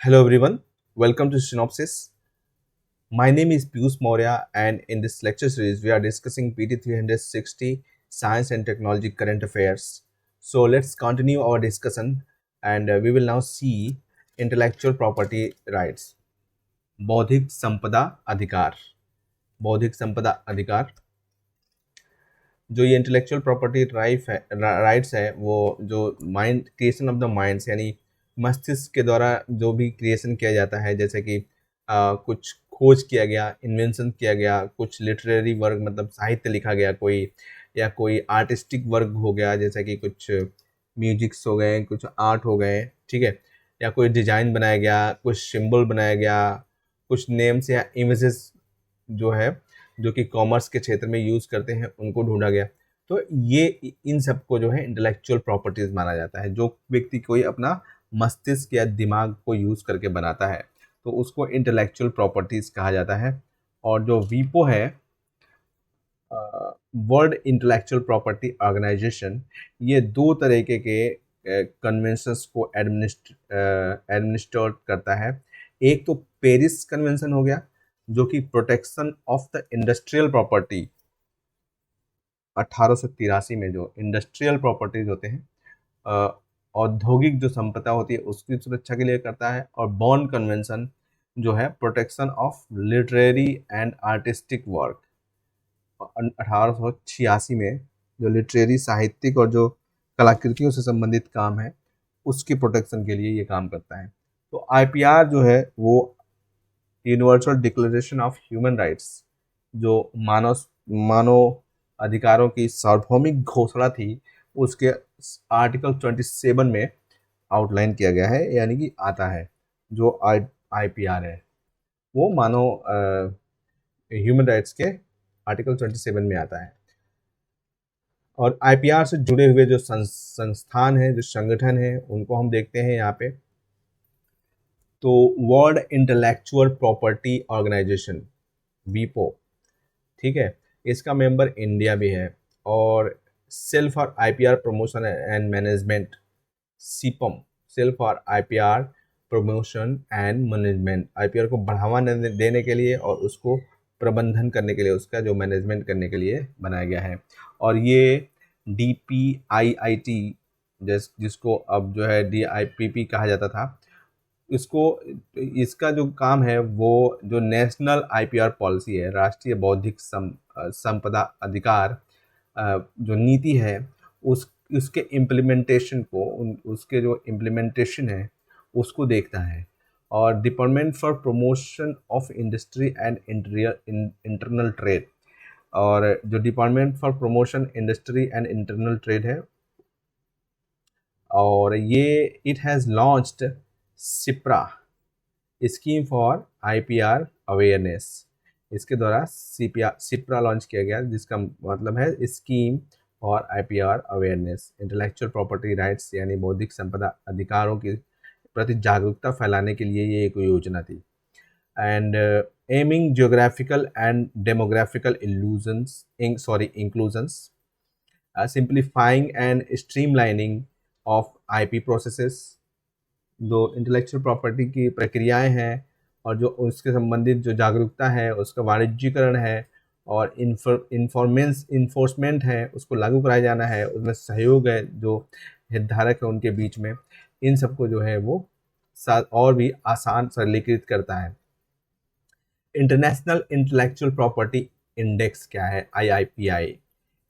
Hello everyone, welcome to Synopsis. My name is Piyush Maurya, and in this lecture series, we are discussing PT 360 Science and Technology Current Affairs. So let's continue our discussion, and we will now see intellectual property rights. बौद्धिक संपदा अधिकार बौद्धिक संपदा अधिकार जो ये intellectual property rights है वो जो mind creation of the minds यानी मस्तिष्क के द्वारा जो भी क्रिएशन किया जाता है, जैसे कि कुछ खोज किया गया, इन्वेंशन किया गया, कुछ लिटरेरी वर्क मतलब साहित्य लिखा गया कोई, या कोई आर्टिस्टिक वर्क हो गया, जैसे कि कुछ म्यूजिक्स हो गए, कुछ आर्ट हो गए, ठीक है, या कोई डिजाइन बनाया गया, कुछ सिंबल बनाया गया, कुछ नेम्स या इमेजेस जो है जो कि कॉमर्स के क्षेत्र में यूज़ करते हैं उनको ढूंढा गया। तो ये इन सबको जो है इंटेलेक्चुअल प्रॉपर्टीज माना जाता है। जो व्यक्ति कोई अपना मस्तिष्क या दिमाग को यूज़ करके बनाता है तो उसको इंटेलेक्चुअल प्रॉपर्टीज कहा जाता है। और जो वीपो है, वर्ल्ड इंटेलेक्चुअल प्रॉपर्टी ऑर्गेनाइजेशन, ये दो तरीके के कन्वेंशंस को एडमिनिस्टर करता है। एक तो पेरिस कन्वेंशन हो गया जो कि protection of the industrial property 1883 में जो इंडस्ट्रियल प्रॉपर्टीज होते हैं, औद्योगिक जो संपदा होती है उसकी सुरक्षा के लिए करता है। और बॉर्न कन्वेंशन जो है protection of literary and artistic work 1886 में जो लिटरेरी साहित्यिक और जो कलाकृतियों से संबंधित काम है उसकी प्रोटेक्शन के लिए ये काम करता है। तो आईपीआर जो है वो universal declaration of human rights, जो मानव मानव अधिकारों की सार्वभौमिक घोषणा थी, उसके आर्टिकल 27 में आउटलाइन किया गया है, यानी कि आता है। जो आईपीआर है वो मानव ह्यूमन राइट्स के आर्टिकल 27 में आता है। और आईपीआर से जुड़े हुए जो संस्थान हैं, जो संगठन हैं, उनको हम देखते हैं यहाँ पे। तो वर्ल्ड इंटेलेक्चुअल प्रॉपर्टी ऑर्गेनाइजेशन वीपो, ठीक है, इसका मेंबर इंडिया भी है। और cell for IPR promotion and management, CIPAM, cell for IPR promotion and management, IPR को बढ़ावा देने के लिए और उसको प्रबंधन करने के लिए, उसका जो मैनेजमेंट करने के लिए बनाया गया है। और ये डीपीआईआईटी जिसको अब जो है डीआईपीपी कहा जाता था, इसको इसका जो काम है वो जो नेशनल आईपीआर पॉलिसी है, राष्ट्रीय बौद्धिक संपदा अधिकार जो नीति है, उसके इम्प्लीमेंटेशन को उसके जो इम्प्लीमेंटेशन है उसको देखता है। और department for promotion of industry and internal trade, और जो department for promotion industry and internal trade है, और ये it has launched Shipra, scheme for IPR awareness. इसके द्वारा सिप्रा लॉन्च किया गया, जिसका मतलब है scheme for IPR awareness, intellectual property rights यानी बौद्धिक संपदा अधिकारों की प्रति जागरूकता फैलाने के लिए ये एक योजना थी। And aiming geographical and demographical inclusions, simplifying and streamlining of IP processes. जो इंटेलेक्चुअल प्रॉपर्टी की प्रक्रियाएं हैं और जो उसके संबंधित जो जागरूकता है, उसका वाणिज्यीकरण है और इन्फोर्समेंट है, उसको लागू कराया जाना है, उसमें सहयोग है जो हितधारक है उनके बीच में, इन सबको जो है वो और भी आसान सरलीकृत करता है। इंटरनेशनल इंटेलेक्चुअल प्रॉपर्टी इंडेक्स क्या है, आईआईपीआई,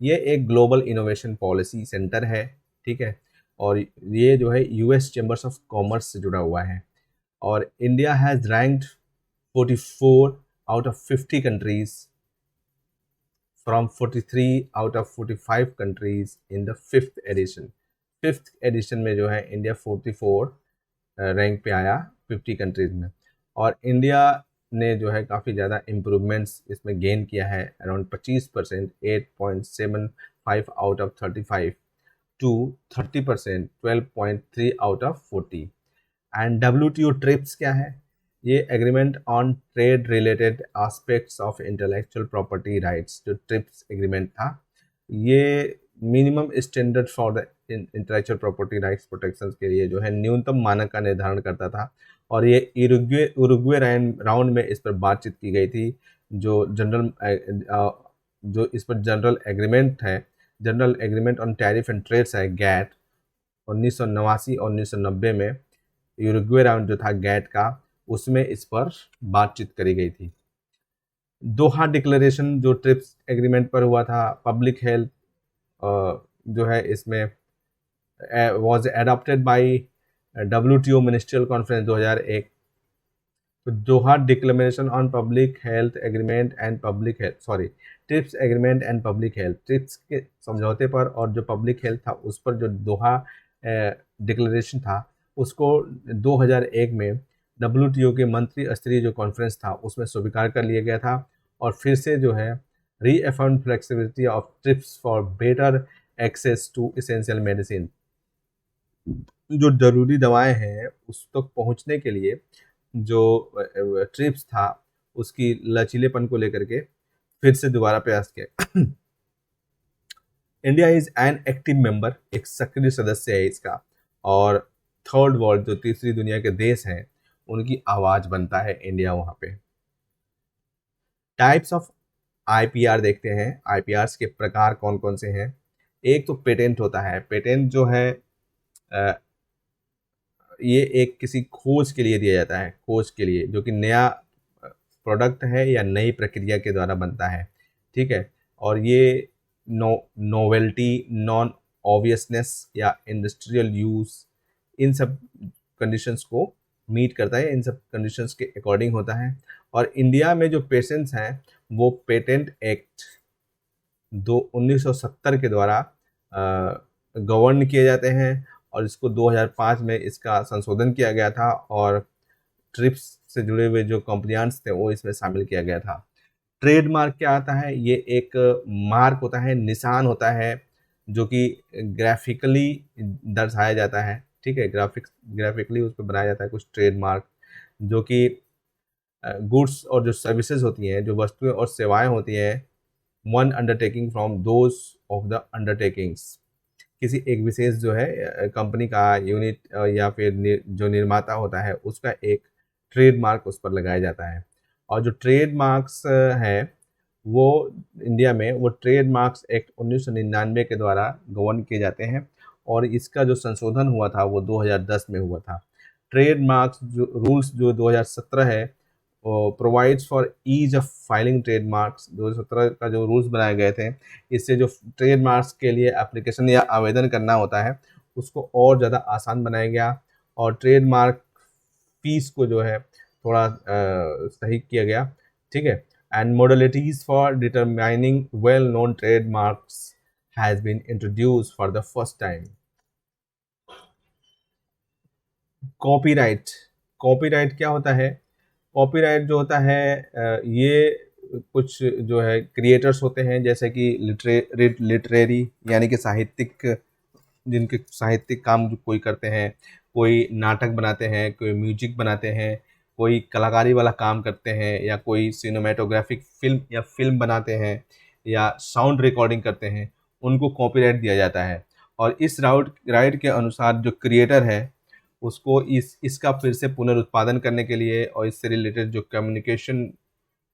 ये एक ग्लोबल इनोवेशन पॉलिसी सेंटर है, ठीक है। और ये जो है यूएस चैम्बर्स ऑफ कॉमर्स से जुड़ा हुआ है। और India has ranked 44 out of 50 countries from 43 out of 45 countries in the fifth edition में जो है इंडिया 44 रैंक पे आया 50 कंट्रीज में। और इंडिया ने जो है काफ़ी ज़्यादा इम्प्रूवमेंट्स इसमें गेन किया है, around 25%, 8.75 out of 35 to 30%, 12.3 out of 40। And WTO TRIPS क्या है, ये agreement on trade related aspects of intellectual property rights, जो ट्रिप्स एग्रीमेंट था, ये minimum standard for the intellectual property rights protection के लिए जो है न्यूनतम मानक का निर्धारण करता था। और ये उरुग्वे राउंड में इस पर बातचीत की गई थी। जो इस पर general agreement on tariff and trades है, गैट, 1989 और 1990 में यूरुग्वे राउंड जो था गैट का, उसमें इस पर बातचीत करी गई थी। दोहा डिक्लेरेशन जो ट्रिप्स एग्रीमेंट पर हुआ था, पब्लिक हेल्थ जो है इसमें was adopted by WTO ministerial conference 2001। तो Doha declaration on public health agreement and public health TRIPS agreement and public health, TRIPS के समझौते पर और जो पब्लिक हेल्थ था उस पर जो दोहा डिक्लेरेशन था, उसको 2001 में WTO के मंत्री स्तरीय जो कॉन्फ्रेंस था उसमें स्वीकार कर लिया गया था। और फिर से जो है reaffirm flexibility of TRIPS for better access to essential medicine, जो जरूरी दवाएं हैं उस तक पहुंचने के लिए जो ट्रिप्स था उसकी लचीलेपन को लेकर के फिर से दोबारा प्रयास किया। India is an active member, एक सक्रिय सदस्य है इसका, और थर्ड वर्ल्ड जो तीसरी दुनिया के देश हैं उनकी आवाज बनता है इंडिया वहां पे। टाइप्स ऑफ आईपीआर देखते हैं, आईपीआर के प्रकार कौन कौन से हैं। एक तो पेटेंट होता है। पेटेंट जो है ये एक किसी खोज के लिए दिया जाता है, खोज के लिए जो कि नया प्रोडक्ट है या नई प्रक्रिया के द्वारा बनता है, ठीक है। और ये नोवेल्टी, नॉन ऑब्वियसनेस या इंडस्ट्रियल यूज, इन सब कंडीशंस को मीट करता है, इन सब कंडीशंस के अकॉर्डिंग होता है। और इंडिया में जो पेटेंट्स हैं वो पेटेंट एक्ट 1970 के द्वारा गवर्न किए जाते हैं, और इसको 2005 में इसका संशोधन किया गया था और ट्रिप्स से जुड़े हुए जो कंप्लायंस थे वो इसमें शामिल किया गया था। ट्रेडमार्क क्या आता है? ये एक मार्क होता है, निशान होता है जो कि ग्राफिकली दर्शाया जाता है, ठीक है। ग्राफिकली उस पर बनाया जाता है कुछ ट्रेडमार्क, जो कि गुड्स और जो सर्विसेज होती हैं, जो वस्तुएं और सेवाएं होती हैं, one undertaking from those of the undertakings, किसी एक विशेष जो है कंपनी का यूनिट या फिर जो निर्माता होता है उसका एक ट्रेडमार्क उस पर लगाया जाता है। और जो ट्रेडमार्क्स है वो इंडिया में वो ट्रेडमार्क्स एक्ट 1999 के द्वारा गवर्न किए जाते हैं, और इसका जो संशोधन हुआ था वो 2010 में हुआ था। ट्रेडमार्क्स जो रूल्स जो 2017 है provides for ease of filing trademarks, 2017 का जो रूल्स बनाए गए थे, इससे जो ट्रेडमार्क्स के लिए एप्लीकेशन या आवेदन करना होता है उसको और ज़्यादा आसान बनाया गया, और ट्रेडमार्क फीस को जो है थोड़ा सही किया गया, ठीक है। And modalities for determining well known trademarks has been introduced for the first time. Copyright, copyright क्या होता है? कॉपीराइट जो होता है ये कुछ जो है क्रिएटर्स होते हैं, जैसे कि लिटरेरी यानी कि साहित्यिक, जिनके साहित्यिक काम जो कोई करते हैं, कोई नाटक बनाते हैं, कोई म्यूजिक बनाते हैं, कोई कलाकारी वाला काम करते हैं, या कोई सिनेमेटोग्राफिक फिल्म बनाते हैं, या साउंड रिकॉर्डिंग करते हैं, उनको कॉपीराइट दिया जाता है। और इस राइट के अनुसार जो क्रिएटर है उसको इसका फिर से पुनरुत्पादन करने के लिए और इससे रिलेटेड जो कम्युनिकेशन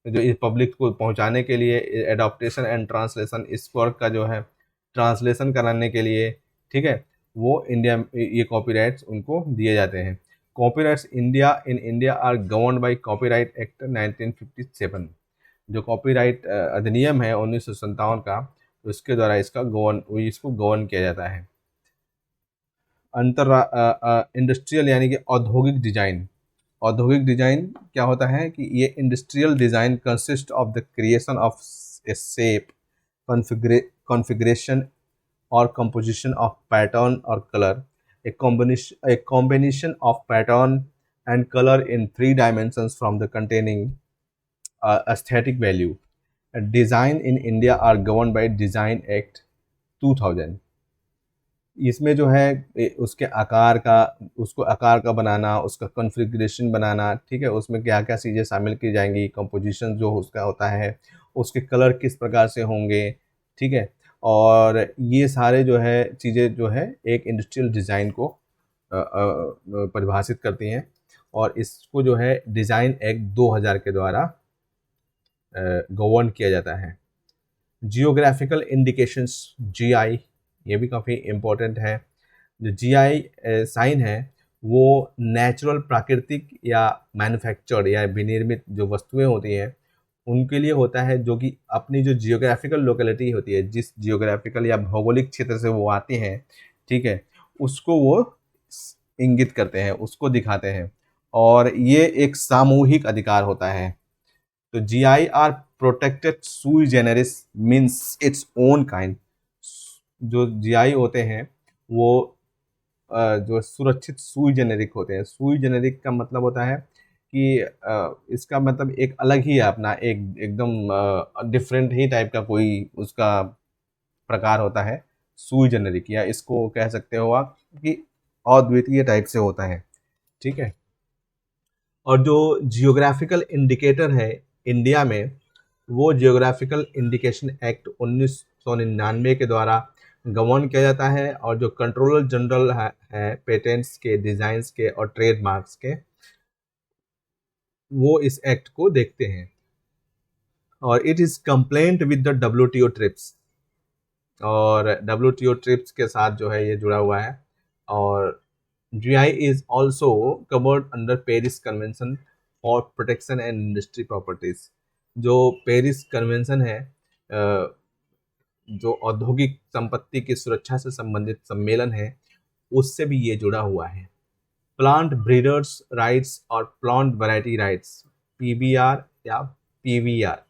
जो इस पब्लिक को पहुंचाने के लिए, एडॉप्टेशन एंड ट्रांसलेशन, इस वर्क का जो है ट्रांसलेशन कराने के लिए, ठीक है, वो इंडिया ये कॉपीराइट्स उनको दिए जाते हैं। Copyrights in India are governed by copyright act 1957। जो कॉपीराइट अधिनियम है 1957 का, उसके द्वारा इसको गवर्न किया जाता है। इंडस्ट्रियल यानी कि औद्योगिक डिजाइन। औद्योगिक डिजाइन क्या होता है कि ये industrial design consist of the creation of A shape, configuration और कंपोजिशन ऑफ पैटर्न और colour, a combination of pattern and color in 3 dimensions from the containing aesthetic value. Design in India are governed by Design Act 2000। इसमें जो है उसको आकार का बनाना, उसका configuration बनाना, ठीक है, उसमें क्या क्या चीज़ें शामिल की जाएंगी, कंपोजिशन जो उसका होता है, उसके कलर किस प्रकार से होंगे, ठीक है। और ये सारे जो है चीज़ें जो है एक इंडस्ट्रियल डिज़ाइन को परिभाषित करती हैं। और इसको जो है डिज़ाइन एक्ट 2000 के द्वारा गवर्न किया जाता है। जियोग्राफिकल इंडिकेशंस जीआई, ये भी काफ़ी इम्पोर्टेंट है। जो जीआई साइन है वो नेचुरल, प्राकृतिक या मैन्युफैक्चर्ड या विनिर्मित जो वस्तुएं होती हैं उनके लिए होता है, जो कि अपनी जो जियोग्राफिकल लोकेलिटी होती है, जिस जियोग्राफिकल या भौगोलिक क्षेत्र से वो आती हैं, ठीक है, उसको वो इंगित करते हैं, उसको दिखाते हैं, और ये एक सामूहिक अधिकार होता है। तो जीआई आर प्रोटेक्टेड सुई Gennaris means its own kind. जो जीआई होते हैं वो जो सुरक्षित सुई जेनेरिक होते हैं। सुई जेनेरिक का मतलब होता है कि इसका मतलब एक अलग ही है अपना, एक एकदम डिफरेंट ही टाइप का कोई उसका प्रकार होता है सुई जेनेरिक, या इसको कह सकते हो आप कि अद्वितीय टाइप से होता है, ठीक है। और जो जियोग्राफिकल इंडिकेटर है इंडिया में, वो जियोग्राफिकल इंडिकेशन एक्ट 1999 के द्वारा गवर्न किया जाता है, और जो कंट्रोलर जनरल है पेटेंट्स के, डिजाइन्स के और ट्रेडमार्क्स के, वो इस एक्ट को देखते हैं। और it is complaint with the WTO trips, और डब्ल्यूटीओ ट्रिप्स के साथ जो है ये जुड़ा हुआ है। और GI is also covered under Paris convention for protection and industry properties. जो पेरिस कन्वेंशन है, जो औद्योगिक संपत्ति की सुरक्षा से संबंधित सम्मेलन है, उससे भी ये जुड़ा हुआ है। प्लांट ब्रीडर्स राइट्स और प्लांट वैरायटी राइट्स, पीबीआर या पीवीआर।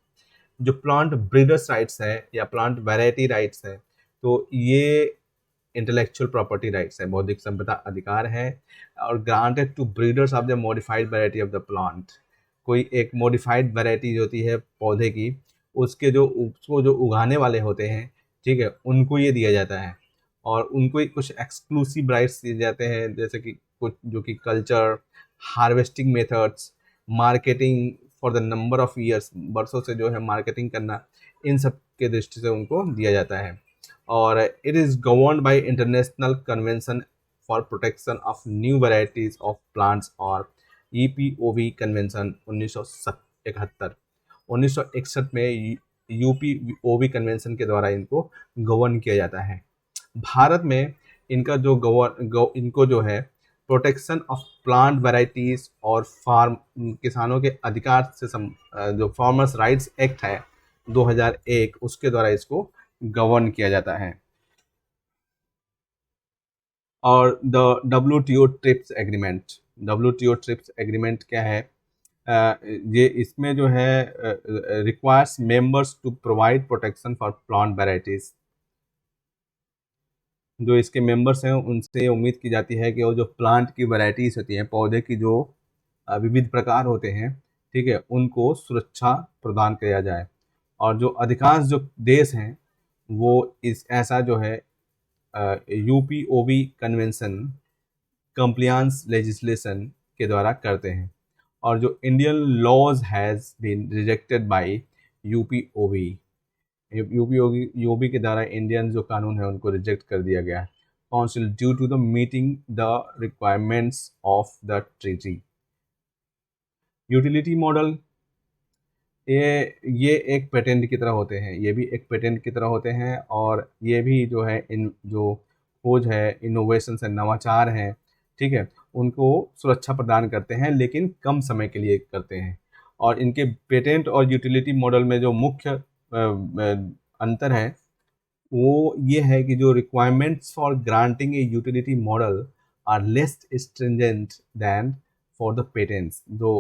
जो प्लांट ब्रीडर्स राइट्स है या प्लांट वैरायटी राइट्स है, तो ये इंटेलेक्चुअल प्रॉपर्टी राइट्स है, बौद्धिक संपदा अधिकार है, और granted to breeders of the modified variety of the plant. कोई एक मॉडिफाइड वैरायटी जो होती है पौधे की, उसको जो उगाने वाले होते हैं, ठीक है, उनको ये दिया जाता है। और उनको ही कुछ एक्सक्लूसिव राइट्स दिए जाते हैं, जैसे कि कुछ जो कि culture, harvesting methods, marketing for the number of years, बरसों से जो है मार्केटिंग करना, इन सब के दृष्टि से उनको दिया जाता है। और it is governed bye international convention for protection of new varieties of plants और ईपीओवी कन्वेंशन 1971। 1961 में यूपीओवी कन्वेंशन के द्वारा इनको गवर्न किया जाता है। भारत में इनका इनको जो है प्रोटेक्शन ऑफ प्लांट वैरायटीज और फार्म किसानों के अधिकार से जो फार्मर्स राइट्स एक्ट है 2001, उसके द्वारा इसको गवर्न किया जाता है। और the WTO TRIPS agreement, WTO TRIPS agreement क्या है? ये इसमें जो है requires members to provide protection for plant varieties. जो इसके मेंबर्स हैं उनसे उम्मीद की जाती है कि वो जो प्लांट की वैरायटीज होती हैं, पौधे की जो विविध प्रकार होते हैं, ठीक है, उनको सुरक्षा प्रदान किया जाए। और जो अधिकांश जो देश हैं वो इस ऐसा जो है यूपीओवी कन्वेंशन कंप्लायंस लेजिस्लेशन के द्वारा करते हैं। और जो Indian laws has been rejected by UPOV, UPOV के द्वारा इंडियन जो कानून है उनको रिजेक्ट कर दिया गया है council due to the meeting the requirements of the treaty. Utility model, ये एक पेटेंट की तरह होते हैं, ये भी एक पेटेंट की तरह होते हैं, और ये भी जो है इन जो खोज है, इनोवेशन है, नवाचार हैं, ठीक है, उनको सुरक्षा प्रदान करते हैं, लेकिन कम समय के लिए करते हैं। और इनके पेटेंट और यूटिलिटी मॉडल में जो मुख्य अंतर है वो ये है कि जो requirements for granting a utility model are less stringent than for the patents. जो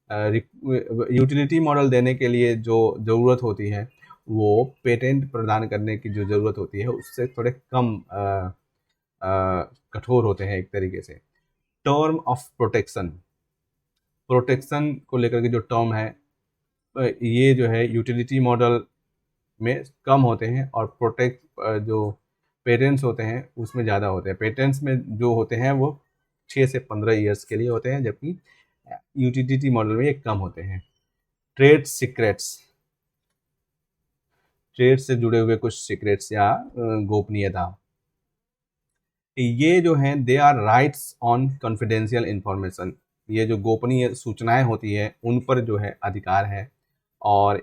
यूटिलिटी मॉडल देने के लिए जो ज़रूरत होती है, वो पेटेंट प्रदान करने की जो ज़रूरत होती है उससे थोड़े कम कठोर होते हैं एक तरीके से। टर्म ऑफ प्रोटेक्शन, प्रोटेक्शन को लेकर के जो टर्म है ये जो है यूटिलिटी मॉडल में कम होते हैं, और जो पेटेंट्स होते हैं उसमें ज़्यादा होते हैं। पेटेंट्स में जो होते हैं वो 6 से 15 ईयर्स के लिए होते हैं, जबकि यूटिलिटी मॉडल में ये कम होते हैं। ट्रेड सीक्रेट्स, ट्रेड से जुड़े हुए कुछ सीक्रेट्स या गोपनीयता, ये जो हैं they are rights on confidential information. ये जो गोपनीय सूचनाएं होती है उन पर जो है अधिकार है, और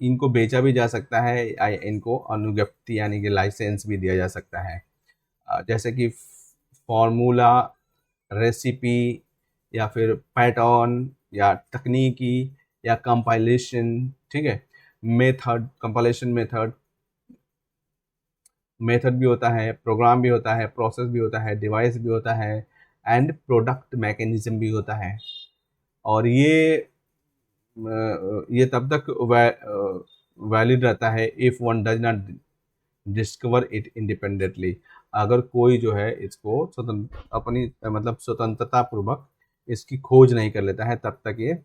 इनको बेचा भी जा सकता है या इनको अनुज्ञप्ति यानी कि लाइसेंस भी दिया जा सकता है। जैसे कि फॉर्मूला, रेसिपी, या फिर पैटर्न, या तकनीकी, या कंपाइलेशन, ठीक है, मेथड, कंपाइलेशन मेथड, मेथड भी होता है, प्रोग्राम भी होता है, प्रोसेस भी होता है, डिवाइस भी होता है, एंड प्रोडक्ट मैकेनिज्म भी होता है। और ये तब तक वैलिड रहता है if one does not discover it independently. अगर कोई जो है इसको स्वतंत्र अपनी मतलब स्वतंत्रता पूर्वक इसकी खोज नहीं कर लेता है, तब तक ये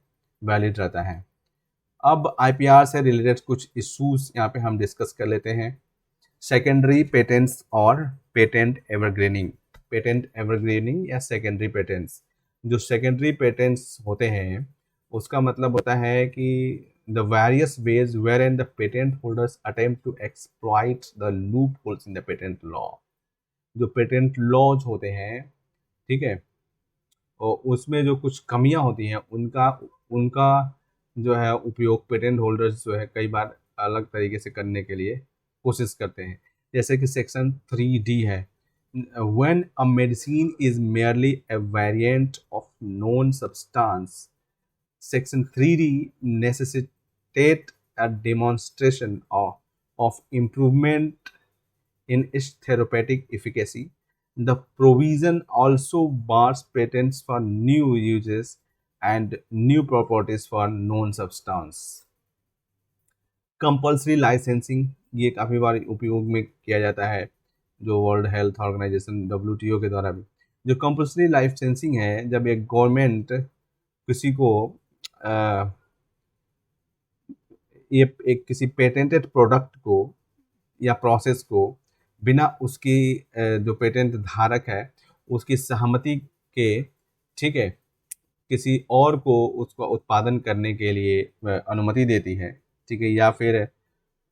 वैलिड रहता है। अब आईपीआर से रिलेटेड कुछ इश्यूज यहाँ पे हम डिस्कस कर लेते हैं। सेकेंडरी पेटेंट्स और पेटेंट एवरग्रीनिंग। पेटेंट एवरग्रीनिंग या सेकेंडरी पेटेंट्स, जो सेकेंडरी पेटेंट्स होते हैं उसका मतलब होता है कि the various ways wherein the patent holders attempt to exploit the loopholes in the patent law. जो पेटेंट लॉज होते हैं, ठीक है, और उसमें जो कुछ कमियां होती हैं उनका उनका जो है उपयोग पेटेंट होल्डर्स जो है कई बार अलग तरीके से करने के लिए कोशिश करते हैं। जैसे कि सेक्शन 3D है, when a medicine is merely a variant of known substance, section 3D necessitate a demonstration of improvement in its therapeutic efficacy. The provision also bars patents for new uses and new properties for known substance. Compulsory licensing, ये काफ़ी बार उपयोग में किया जाता है, जो world health organisation WTO के द्वारा भी। जो कंपल्सरी लाइसेंसिंग है, जब एक गवर्नमेंट किसी को ये एक किसी पेटेंटेड प्रोडक्ट को या प्रोसेस को बिना उसकी जो पेटेंट धारक है उसकी सहमति के, ठीक है, किसी और को उसका उत्पादन करने के लिए अनुमति देती है, ठीक है, या फिर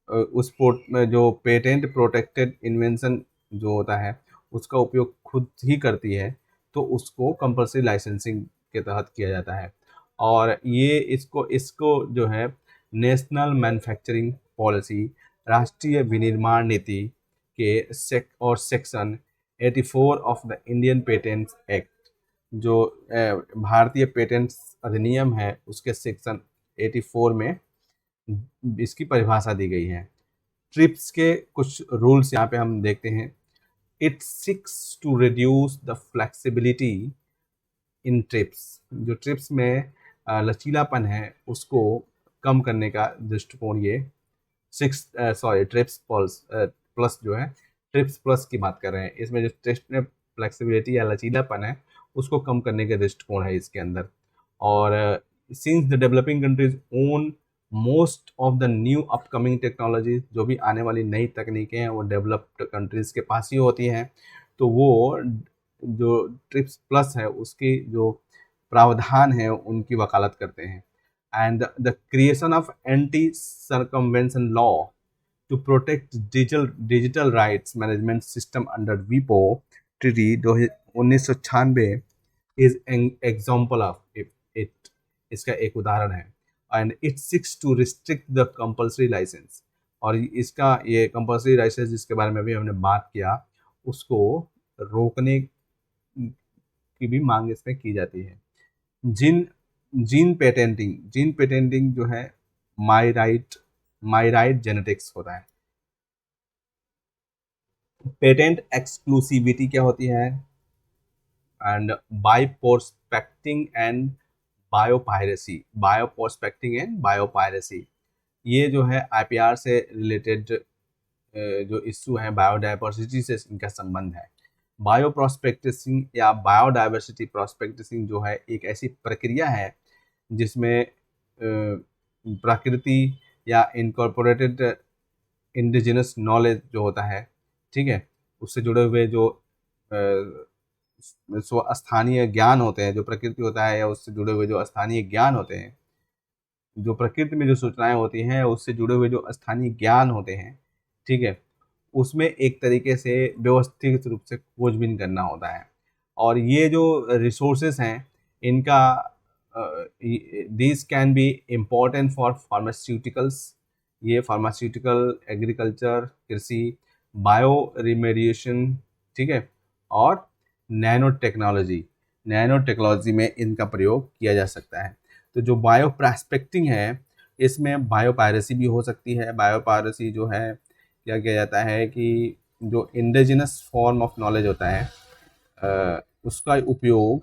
जो पेटेंट प्रोटेक्टेड इन्वेंशन जो होता है उसका उपयोग खुद ही करती है, तो उसको कंपल्सरी लाइसेंसिंग के तहत किया जाता है। और ये इसको इसको जो है नेशनल मैन्युफैक्चरिंग पॉलिसी, राष्ट्रीय विनिर्माण नीति के section 84 of the Indian patents act, जो भारतीय पेटेंट्स अधिनियम है उसके सेक्शन 84 में इसकी परिभाषा दी गई है। ट्रिप्स के कुछ रूल्स यहाँ पे हम देखते हैं। It seeks to reduce the flexibility in TRIPS, जो ट्रिप्स में लचीलापन है उसको कम करने का दृष्टिकोण ये ट्रिप्स प्लस जो है, ट्रिप्स प्लस की बात कर रहे हैं। इसमें जो ट्रिप्स में फ्लेक्सिबिलिटी या लचीलापन है उसको कम करने के दृष्टिकोण है इसके अंदर। और since the developing countries own most of the new upcoming technology, जो भी आने वाली नई तकनीकें हैं वो डेवलप्ड कंट्रीज़ के पास ही होती हैं, तो वो जो ट्रिप्स प्लस है उसकी जो प्रावधान है उनकी वकालत करते हैं। And the creation of anti circumvention law to protect digital rights management system under वीपो treaty 1996 is example of it, इसका एक उदाहरण है। And it seeks to restrict the compulsory licence, और इसका ये कंपल्सरी लाइसेंस जिसके बारे में भी हमने बात किया उसको रोकने की भी मांग इसमें की जाती है। जीन पेटेंटिंग जो है माई राइट जेनेटिक्स होता है। पेटेंट एक्सक्लूसिविटी क्या होती है, एंड बायोप्रोस्पेक्टिंग एंड बायोपायरेसी, ये जो है आईपीआर से रिलेटेड जो इश्यू है, बायोडाइवर्सिटी से इनका संबंध है। बायोप्रोस्पेक्टिसिंग या बायोडाइवर्सिटी प्रोस्पेक्टिसिंग जो है एक ऐसी प्रक्रिया है जिसमें प्रकृति या इनकॉर्पोरेटेड इंडिजिनस नॉलेज जो होता है, ठीक है, उससे जुड़े हुए जो स्थानीय ज्ञान होते हैं, जो प्रकृति होता है या उससे जुड़े हुए जो स्थानीय ज्ञान होते हैं, जो प्रकृति में जो सूचनाएं होती हैं उससे जुड़े हुए जो स्थानीय ज्ञान होते हैं, ठीक है, उसमें एक तरीके से व्यवस्थित रूप से खोजबीन करना होता है। और ये जो रिसोर्सेस हैं इनका these can be important for pharmaceuticals, ये फार्मास्यूटिकल, एग्रीकल्चर, कृषि, बायो रिमेडिएशन, ठीक है, और नैनो टेक्नोलॉजी, नैनो टेक्नोलॉजी में इनका प्रयोग किया जा सकता है। तो जो बायो प्रॉस्पेक्टिंग है, इसमें बायो पायरेसी भी हो सकती है। बायो पायरेसी जो है, क्या किया जाता है कि जो इंडिजिनस फॉर्म ऑफ नॉलेज होता है उसका उपयोग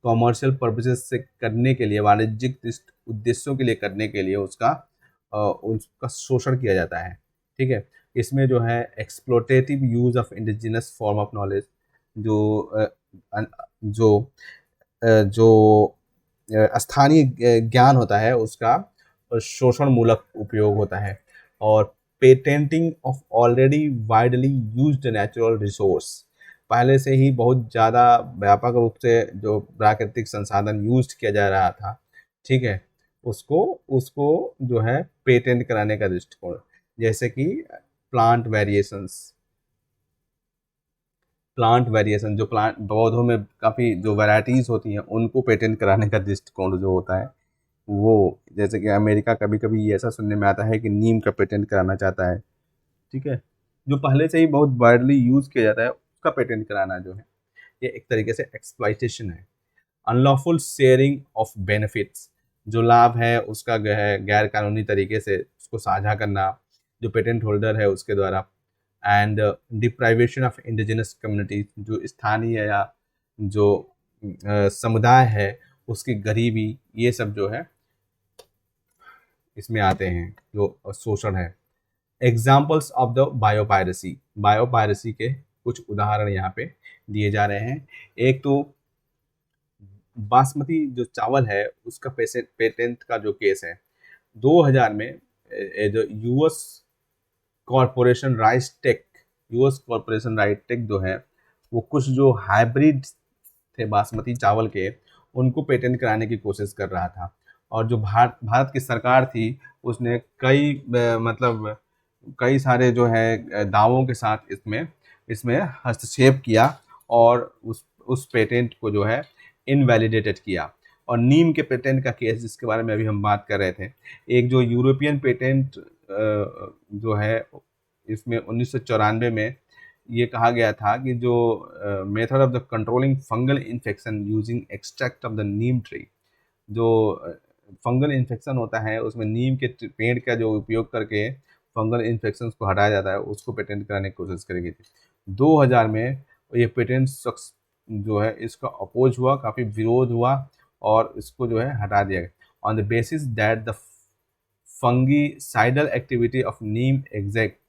कॉमर्शियल पर्पसेस से करने के लिए, वाणिज्यिक उद्देश्यों के लिए करने के लिए उसका शोषण किया जाता है, ठीक है। इसमें जो है exploitative use of indigenous form of knowledge, जो जो जो स्थानीय ज्ञान होता है उसका शोषण मूलक उपयोग होता है। और patenting of already widely used natural resource, पहले से ही बहुत ज़्यादा व्यापक रूप से जो प्राकृतिक संसाधन यूज किया जा रहा था, ठीक है, उसको उसको जो है पेटेंट कराने का दृष्टिकोण, जैसे कि प्लांट वेरिएशंस, जो प्लांट पौधों में काफ़ी जो वैरायटीज़ होती हैं उनको पेटेंट कराने का दृष्टिकोण जो होता है वो, जैसे कि अमेरिका कभी कभी ये ऐसा सुनने में आता है कि नीम का पेटेंट कराना चाहता है, ठीक है, जो पहले से ही बहुत वाइडली यूज़ किया जाता है उसका पेटेंट कराना जो है ये एक तरीके से एक्सप्लॉइटेशन है। अनलॉफुल शेयरिंग ऑफ बेनिफिट्स, जो लाभ है उसका गैर कानूनी तरीके से उसको साझा करना जो पेटेंट होल्डर है उसके द्वारा। And deprivation of indigenous community, जो स्थानीय या जो समुदाय है उसकी गरीबी, ये सब जो है इसमें आते हैं जो शोषण है। Examples of the biopiracy, biopiracy के कुछ उदाहरण यहाँ पे दिए जा रहे हैं। एक तो बासमती जो चावल है उसका पेटेंट का जो केस है 2000 में, जो यूएस कॉरपोरेशन राइस टेक जो है वो कुछ जो हाइब्रिड थे बासमती चावल के उनको पेटेंट कराने की कोशिश कर रहा था। और जो भारत की सरकार थी उसने मतलब कई सारे जो है दावों के साथ इसमें इसमें हस्तक्षेप किया और उस पेटेंट को जो है इनवैलिडेटेड किया। और नीम के पेटेंट का केस जिसके बारे में अभी हम बात कर रहे थे, एक जो यूरोपियन पेटेंट जो है इसमें 1994 में ये कहा गया था कि जो method of the controlling fungal infection using extract of the Neem tree, जो फंगल इन्फेक्शन होता है उसमें नीम के पेड़ का जो उपयोग करके फंगल इन्फेक्शन को हटाया जाता है उसको पेटेंट कराने की कोशिश करी गई थी। 2000 में ये पेटेंट शख्स जो है इसका अपोज हुआ, काफ़ी विरोध हुआ और इसको जो है हटा दिया गया on the basis that the fungicidal activity of neem extract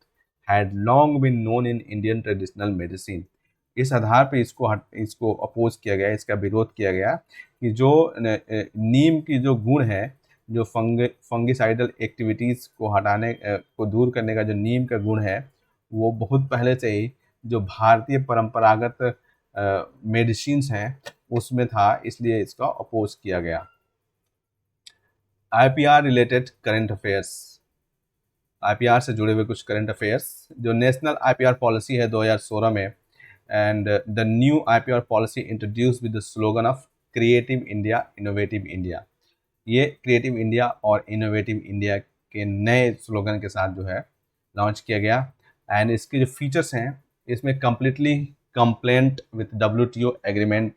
had long been known in Indian traditional medicine. इस आधार पर इसको अपोज किया गया, इसका विरोध किया गया कि जो नीम की जो गुण है, जो फंगिसाइडल एक्टिविटीज़ को हटाने को दूर करने का जो नीम का गुण है वो बहुत पहले से ही जो भारतीय परंपरागत मेडिसिन्स हैं उसमें था, इसलिए इसका अपोज किया गया। IPR related current affairs, IPR से जुड़े हुए कुछ करंट अफेयर्स, जो नेशनल आईपीआर पॉलिसी है 2016 में, and the new IPR policy introduce with the slogan of creative India innovative India. ये क्रिएटिव इंडिया और इनोवेटिव इंडिया के नए स्लोगन के साथ जो है लॉन्च किया गया। एंड इसके जो फीचर्स हैं इसमें completely complaint with WTO agreement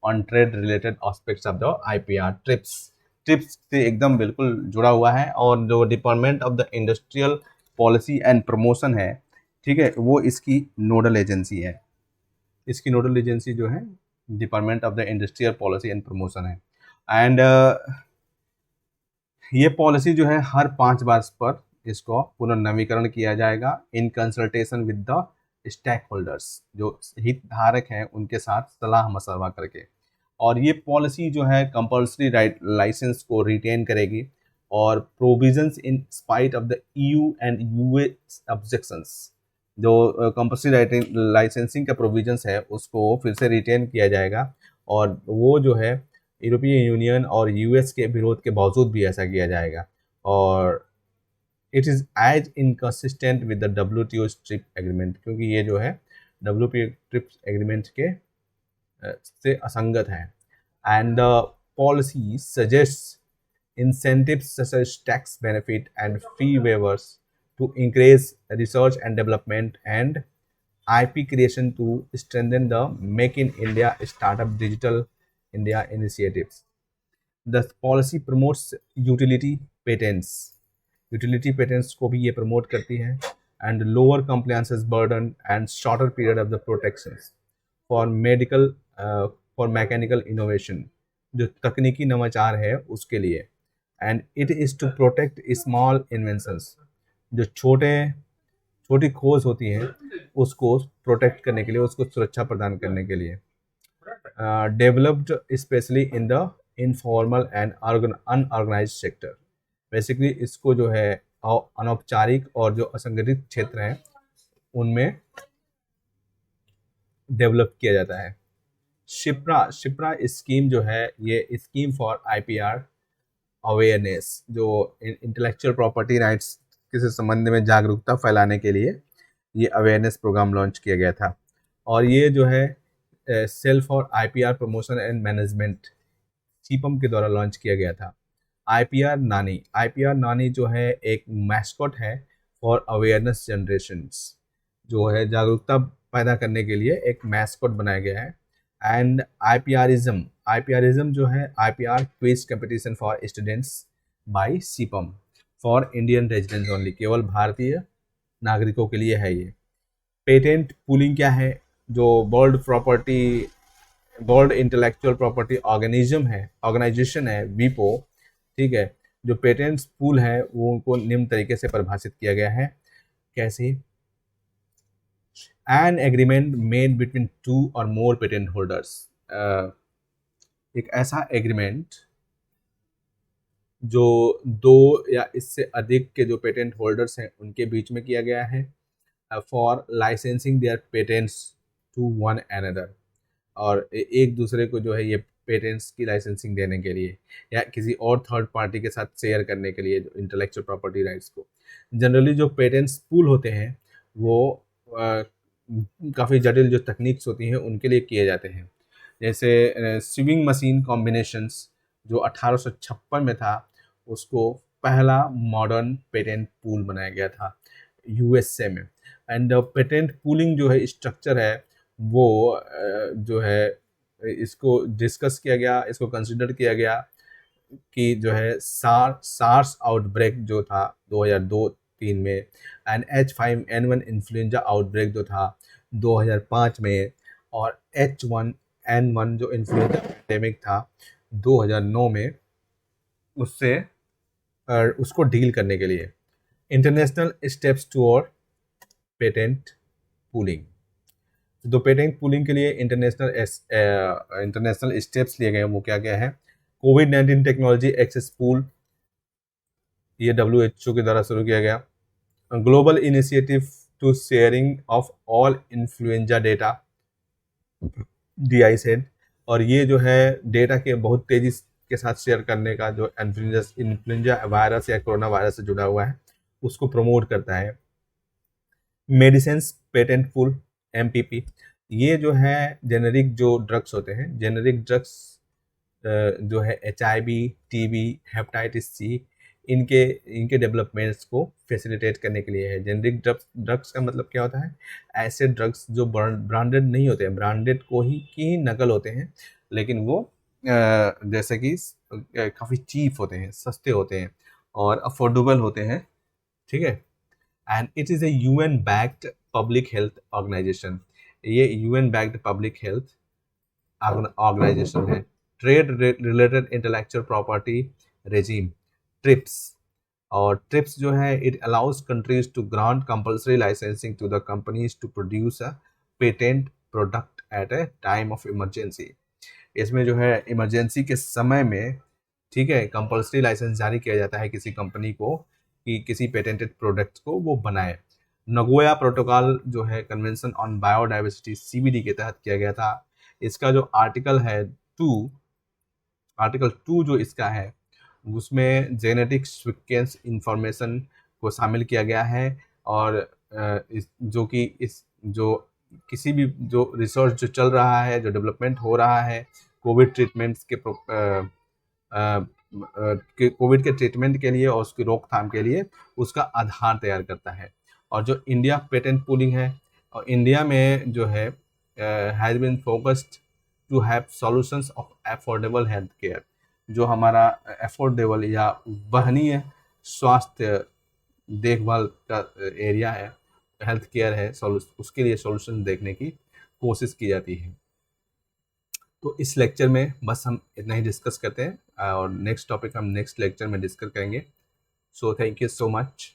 on trade related aspects of the IPR, trips से एकदम बिल्कुल जुड़ा हुआ है। और जो department of the industrial policy and promotion है, ठीक है, वो इसकी नोडल एजेंसी है। इसकी नोडल एजेंसी जो है department of the industrial policy and promotion है। एंड ये पॉलिसी जो है हर 5 वर्ष पर इसको पुनर्नवीकरण किया जाएगा in consultation with the stakeholders, जो हितधारक हैं उनके साथ सलाह मशवरा करके। और ये पॉलिसी जो है कंपल्सरी लाइसेंस को रिटेन करेगी और provisions in spite of the EU and US objections, जो कंपल्सरी लाइसेंसिंग का प्रोविजंस है उसको फिर से रिटेन किया जाएगा। और वो जो है यूरोपियन यूनियन और US के विरोध के बावजूद भी ऐसा किया जाएगा। और it is as inconsistent with the WTO TRIPS agreement, क्योंकि ये जो है WTO ट्रिप्स एग्रीमेंट के से असंगत है। and the policy suggests incentives such as tax benefit and fee waivers to increase research and development and IP creation to strengthen the Make in India Startup Digital India initiatives. The policy promotes utility patents. Utility patents को भी ये promote करती है and lower compliance burden and shorter period of the protections for medical for mechanical innovation जो तकनीकी नवाचार है उसके लिए and it is to protect small inventions जो छोटी खोज होती हैं उसको प्रोटेक्ट करने के लिए उसको सुरक्षा प्रदान करने के लिए developed specially in the informal and unorganised sector basically इसको जो है अनौपचारिक और जो असंगठित क्षेत्र हैं उनमें डेवलप किया जाता है। शिप्रा स्कीम जो है ये स्कीम फॉर आईपीआर अवेयरनेस जो इंटेलेक्चुअल प्रॉपर्टी राइट्स के संबंध में जागरूकता फैलाने के लिए ये अवेयरनेस प्रोग्राम लॉन्च किया गया था और ये जो है cell for IPR promotion and management CIPAM के द्वारा लॉन्च किया गया था। आईपीआर नानी जो है एक मैस्कॉट है फॉर अवेयरनेस जनरेशंस जो है जागरूकता पैदा करने के लिए एक मैस्कॉट बनाया गया है। एंड आईपीआरिज्म जो है IPR quiz competition for students by CIPAM for Indian residents only केवल भारतीय नागरिकों के लिए है ये। पेटेंट पूलिंग क्या है जो वर्ल्ड इंटेलेक्चुअल प्रॉपर्टी ऑर्गेनाइजेशन है वीपो ठीक है जो पेटेंट्स पूल है वो उनको निम्न तरीके से परिभाषित किया गया है कैसे एन एग्रीमेंट मेड बिटवीन 2 और मोर पेटेंट होल्डर्स एक ऐसा एग्रीमेंट जो 2 या इससे अधिक के जो पेटेंट होल्डर्स हैं उनके बीच में किया गया है for licensing their patents to one another और एक दूसरे को जो है ये पेटेंट्स की लाइसेंसिंग देने के लिए या किसी और थर्ड पार्टी के साथ शेयर करने के लिए जो इंटेलेक्चुअल प्रॉपर्टी राइट्स को जनरली जो पेटेंट्स पूल होते हैं वो काफ़ी जटिल जो तकनीक्स होती हैं उनके लिए किए जाते हैं जैसे स्विंग मशीन कॉम्बिनेशंस जो 1856 में था उसको पहला मॉडर्न पेटेंट पूल बनाया गया था यूएसए में। एंड पेटेंट पूलिंग जो है स्ट्रक्चर है वो जो है इसको डिस्कस किया गया इसको कंसिडर किया गया कि जो है सार्स आउटब्रेक जो था 2002-3 में एंड H5N1 इन्फ्लुएंजा आउटब्रेक जो था 2005 में और H1N1 जो इन्फ्लुएंजा एपिडेमिक था 2009 में उसको डील करने के लिए international steps toward patent pooling. तो पेटेंट पूलिंग के लिए इंटरनेशनल स्टेप्स लिए गए वो क्या क्या है कोविड-19 टेक्नोलॉजी एक्सेस पूल ये WHO के द्वारा शुरू किया गया global initiative to sharing of all influenza data DISED और ये जो है डेटा के बहुत तेजी के साथ शेयर करने का जो इन्फ्लुएंजा वायरस या कोरोना वायरस से जुड़ा हुआ है उसको प्रमोट करता है। मेडिसिन्स पेटेंट पूल MPP ये जो है जेनेरिक जो ड्रग्स होते हैं जेनेरिक ड्रग्स जो है HIV TB हेपेटाइटिस C इनके डेवलपमेंट्स को फैसिलिटेट करने के लिए है। जेनेरिक ड्रग्स का मतलब क्या होता है ऐसे ड्रग्स जो ब्रांडेड नहीं होते हैं ब्रांडेड की ही नकल होते हैं लेकिन वो जैसे कि काफ़ी चीप होते हैं सस्ते होते हैं और अफोर्डेबल होते हैं ठीक है। And it is a UN backed public health organisation ये UN backed public health organisation है। Trade related intellectual property regime TRIPS और ट्रिप्स जो है it allows countries to grant compulsory licensing to the companies to produce a patent product at a time of emergency. इसमें जो है emergency के समय में ठीक है कंपल्सरी लाइसेंस जारी किया जाता है किसी कंपनी को कि किसी पेटेंटेड प्रोडक्ट को वो बनाए। नगोया प्रोटोकॉल जो है कन्वेंशन ऑन बायोडाइवर्सिटी CBD के तहत किया गया था। इसका जो आर्टिकल 2 जो इसका है उसमें जेनेटिक सीक्वेंस इंफॉर्मेशन को शामिल किया गया है और जो किसी भी जो रिसर्च जो चल रहा है जो डेवलपमेंट हो रहा है कोविड ट्रीटमेंट्स कोविड के ट्रीटमेंट के लिए और उसकी रोकथाम के लिए उसका आधार तैयार करता है। और जो इंडिया पेटेंट पूलिंग है, और इंडिया में जो है has been focused to have solutions of affordable health care. जो हमारा अफोर्डेबल या वहनीय स्वास्थ्य देखभाल का एरिया है, हेल्थ केयर है, उसके लिए सॉल्यूशन देखने की कोशिश की जाती है। तो इस लेक्चर में बस हम इतना ही डिस्कस करते हैं और नेक्स्ट टॉपिक हम नेक्स्ट लेक्चर में डिस्कस करेंगे। So thank you so much.